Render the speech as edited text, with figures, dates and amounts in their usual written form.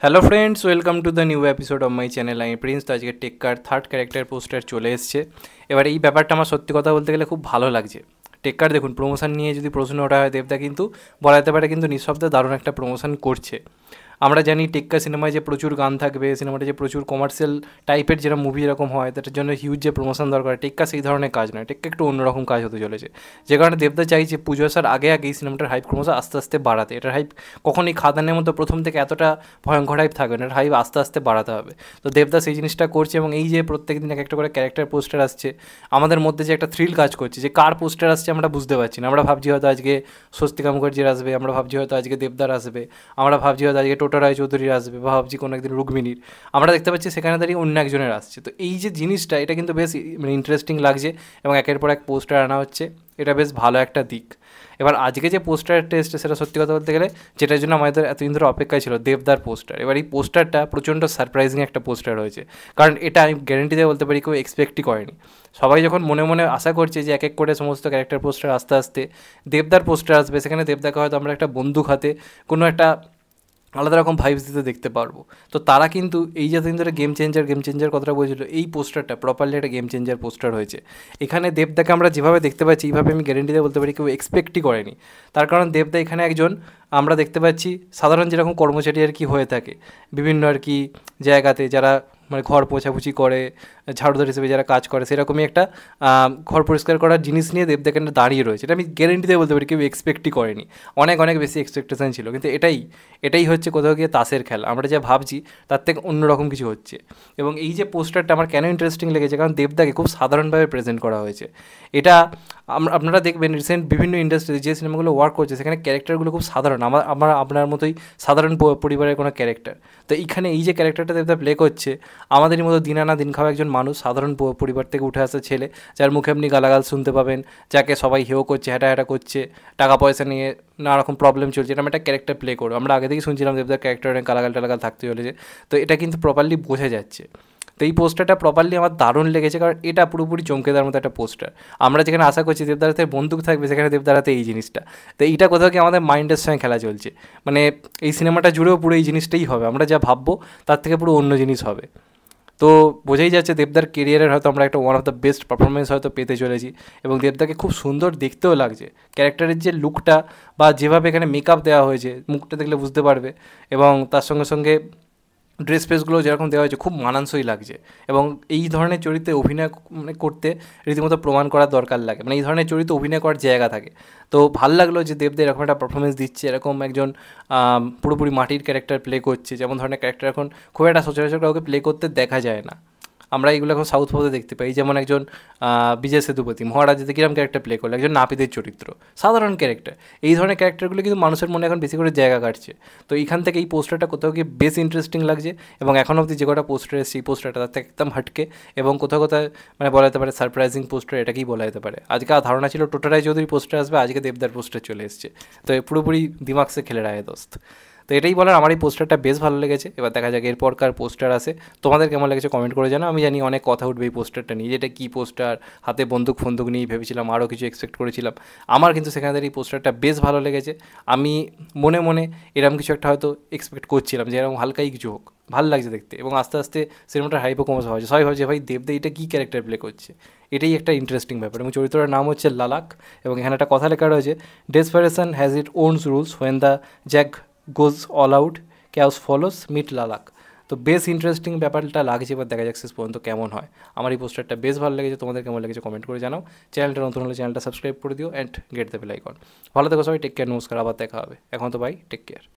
Hello friends, welcome to the new episode of my channel. আমি Prince. তো আজকে টেক্কার third character poster চলে এসছে। এবার এই ব্যাপারটা আমার সত্যি কথা বলতে গেলে খুব ভালো লাগছে। টেক্কার দেখুন, প্রমোশন নিয়ে যদি প্রশ্ন ওঠা হয়, দেবদা কিন্তু বলা যেতে পারে কিন্তু নিঃশব্দে দারুণ একটা প্রমোশন করছে। আমরা জানি টেক্কা সিনেমায় যে প্রচুর গান থাকবে, সিনেমাটা যে প্রচুর কমার্শিয়াল টাইপের যেটা মুভি এরকম হয়, তার জন্য হিউজ যে প্রমোশন দরকার, টেক্কা সেই ধরনের কাজ নয়। টেক্কা একটু অন্যরকম কাজ হতে চলেছে, যে কারণে দেবদা চাইছে পুজো আসার আগে আগে এই সিনেমাটার হাইপ ক্রমশ আস্তে আস্তে বাড়াতে। এটার হাইপ কখনই খাদানের মতো প্রথম থেকে এতটা ভয়ঙ্কর হাইপ থাকবে না, এটার হাইপ আস্তে আস্তে বাড়াতে হবে। তো দেবদা সেই জিনিসটা করছে, এবং এই যে প্রত্যেক দিন এক একটা করে ক্যারেক্টার পোস্টার আসছে, আমাদের মধ্যে যে একটা থ্রিল কাজ করছে, যে কার পোস্টার আসছে আমরা বুঝতে পারছি না। আমরা ভাবছি হয়তো আজকে স্বস্তিকা মুখার্জির আসবে, আমরা ভাবছি হয়তো আজকে দেবদার আসবে, আমরা ভাবছি হয়তো আজকে টোটা রায়চৌধুরীর আসবে, বা ভাবছি কোনো একদিন রুক্মিণীর। আমরা দেখতে পাচ্ছি সেখানে দাঁড়িয়ে অন্য একজনের আসছে। তো এই যে জিনিসটা, এটা কিন্তু বেশ মানে ইন্টারেস্টিং লাগছে, এবং একের পর এক পোস্টার আনা হচ্ছে, এটা বেশ ভালো একটা দিক। এবার আজকে যে পোস্টারের টেস্ট, সেটা সত্যি কথা বলতে গেলে যেটার জন্য আমাদের এতদিন ধরে অপেক্ষায় ছিল, দেবদার পোস্টার। এবার এই পোস্টারটা প্রচণ্ড সারপ্রাইজিং একটা পোস্টার হয়েছে, কারণ এটা আমি গ্যারেন্টি দিয়ে বলতে পারি কেউ এক্সপেক্টই করেনি। সবাই যখন মনে মনে আশা করছে যে এক এক করে সমস্ত ক্যারেক্টার পোস্টার আস্তে আস্তে দেবদার পোস্টার আসবে, সেখানে দেবদাকে হয়তো আমরা একটা বন্দুক হাতে কোনো একটা আলাদা রকম ভাইবস দিতে দেখতে পারবো। তো তারা কিন্তু এই যে দিন ধরে গেম চেঞ্জার কথাটা বলছিল, এই পোস্টারটা প্রপারলি একটা গেম চেঞ্জার পোস্টার হয়েছে। এখানে দেবদাকে আমরা যেভাবে দেখতে পাচ্ছি, এইভাবে আমি গ্যারেন্টি দিয়ে বলতে পারি কেউ এক্সপেক্টই করেনি। তার কারণ দেবদা এখানে একজন, আমরা দেখতে পাচ্ছি সাধারণ যেরকম কর্মচারী আর কি হয়ে থাকে বিভিন্ন আর কি জায়গাতে, যারা মানে ঘর পোছাপুছি করে, ঝাড়ুদার হিসেবে যারা কাজ করে, সেরকমই একটা ঘর পরিষ্কার করার জিনিস নিয়ে দেবদাকে দাঁড়িয়ে রয়েছে। এটা আমি গ্যারেন্টি দিয়ে বলতে পারি কেউ এক্সপেক্টই করেনি। অনেক অনেক বেশি এক্সপেকটেশন ছিল, কিন্তু এটাই হচ্ছে কোথাও গিয়ে তাসের খেলা। আমরা যা ভাবছি তার থেকে অন্যরকম কিছু হচ্ছে। এবং এই যে পোস্টারটা আমার কেন ইন্টারেস্টিং লেগেছে, কারণ দেবদাকে খুব সাধারণভাবে প্রেজেন্ট করা হয়েছে। এটা আপনারা দেখবেন রিসেন্ট বিভিন্ন ইন্ডাস্ট্রিতে যে সিনেমাগুলো ওয়ার্ক করছে, সেখানে ক্যারেক্টারগুলো খুব সাধারণ, আপনার মতোই সাধারণ পরিবারের কোনো ক্যারেক্টার। তো এইখানে এই যে ক্যারেক্টারটা দেবদা প্লে করছে, আমাদেরই মতো দিন আনা দিন খাওয়া একজন মানুষ, সাধারণ পরিবার থেকে উঠে আসা ছেলে, যার মুখে আপনি গালাগাল শুনতে পাবেন, যাকে সবাই হেও করছে, হ্যাটা করছে, টাকা পয়সা নিয়ে নানা রকম প্রবলেম চলছে, এরকম একটা ক্যারেক্টার প্লে করো। আমরা আগে থেকেই শুনছিলাম দেবদার ক্যারেক্টার অনেক গালাগাল থাকতে চলেছে। তো এটা কিন্তু প্রপারলি বোঝা যাচ্ছে। তো এই পোস্টারটা প্রপারলি আমার দারুণ লেগেছে, কারণ এটা পুরোপুরি চমকে দেওয়ার মতো একটা পোস্টার। আমরা যেখানে আশা করছি দেবদার হাতে বন্দুক থাকবে, সেখানে দেবদার হাতে এই জিনিসটা। তো এইটা কোথাও কি আমাদের মাইন্ডের সঙ্গে খেলা চলছে, মানে এই সিনেমাটা জুড়েও পুরো এই জিনিসটাই হবে। আমরা যা ভাববো তার থেকে পুরো অন্য জিনিস হবে। তো বোঝাই যাচ্ছে দেবদার কেরিয়ারের হয়তো আমরা একটা one of the best performance হয়তো পেতে চলেছি। এবং দেবদাকে খুব সুন্দর দেখতেও লাগছে, ক্যারেক্টারের যে লুকটা বা যেভাবে এখানে মেকআপ দেওয়া হয়েছে, মুখটা দেখলে বুঝতে পারবে। এবং তার সঙ্গে সঙ্গে ড্রেস ফ্রেসগুলো যেরকম দেওয়া হয়েছে, খুব মানানসই লাগছে। এবং এই ধরনের চরিত্রে অভিনয় মানে করতে রীতিমতো প্রমাণ করার দরকার লাগে, মানে এই ধরনের চরিত্রে অভিনয় করার জায়গা থাকে। তো ভাল লাগলো যে দেবদা এরকম একটা পারফরমেন্স দিচ্ছে, এরকম একজন পুরোপুরি মাটির ক্যারেক্টার প্লে করছে, যেমন ধরনের ক্যারেক্টার এখন খুব একটা সচরাচর কাউকে প্লে করতে দেখা যায় না। আমরা এগুলো এখন সাউথ ফোতে দেখতে পাই, যেমন একজন বিজয় সেতুপতি মহারাজাতে কিরম ক্যারেক্টার প্লে করলো, একজন নাপিতের চরিত্র, সাধারণ ক্যারেক্টার। এই ধরনের ক্যারেক্টারগুলো কিন্তু মানুষের মনে এখন বেশি করে জায়গা কাটছে। তো এইখান থেকে এই পোস্টারটা কোথাও গিয়ে বেশ ইন্টারেস্টিং লাগছে। এবং এখন অবধি যে কটা পোস্টার এসেছে, এই পোস্টারটা তার থেকে একদম হাটকে, এবং কোথাও কোথাও মানে বলা যেতে পারে সারপ্রাইজিং পোস্টার, এটাকেই বলা যেতে পারে। আজকে ধারণা ছিল টোটা রায়চৌধুরী পোস্টার আসবে, আজকে দেবদার পোস্টার চলে এসেছে। তো পুরোপুরি দিমাগ সে খেলে রায় দোস্ত। তো এটাই বলার, আমার এই পোস্টারটা বেশ ভালো লেগেছে। এবার দেখা যাক এরপর কার পোস্টার আসে। তোমাদের কেমন লেগেছে কমেন্ট করে জানো। আমি জানি অনেক কথা উঠবে এই পোস্টারটা নিয়ে, যেটা কী পোস্টার, হাতে বন্দুক নিয়ে ভেবেছিলাম, আরও কিছু এক্সপেক্ট করেছিলাম। আমার কিন্তু সেখানে এই পোস্টারটা বেশ ভালো লেগেছে। আমি মনে মনে এরকম কিছু একটা হয়তো এক্সপেক্ট করছিলাম, যে এরকম হালকাই কিছু হোক, ভালো লাগছে দেখতে। এবং আস্তে আস্তে সিনেমাটার হাইপও কমে হয়েছে, সবাই ভাবছে ভাই দেবদা এটা কী ক্যারেক্টার প্লে করছে। এটাই একটা ইন্টারেস্টিং ব্যাপার। এবং চরিত্রটার নাম হচ্ছে লালাক। এবং এখানে একটা কথা লেখা রয়েছে, desperation has it owns rules, when the jack goes all out, chaos follows, meet Lalak. তো বেশ ইন্টারেস্টিং ব্যাপারটা লাগছে। এবার দেখা যাক শেষ পর্যন্ত কেমন হয়। আমার এই পোস্টারটা বেশ ভালো লেগেছে, তোমাদের কেমন লেগেছে কমেন্ট করে জানাও। চ্যানেলটা নতুন হলে চ্যানেলটা সাবস্ক্রাইব করে দিও, and get the bell icon. ভালো থেকো সবাই, টেক কেয়ার, নমস্কার, আবার দেখা হবে। এখন তো বাই, টেক কেয়ার।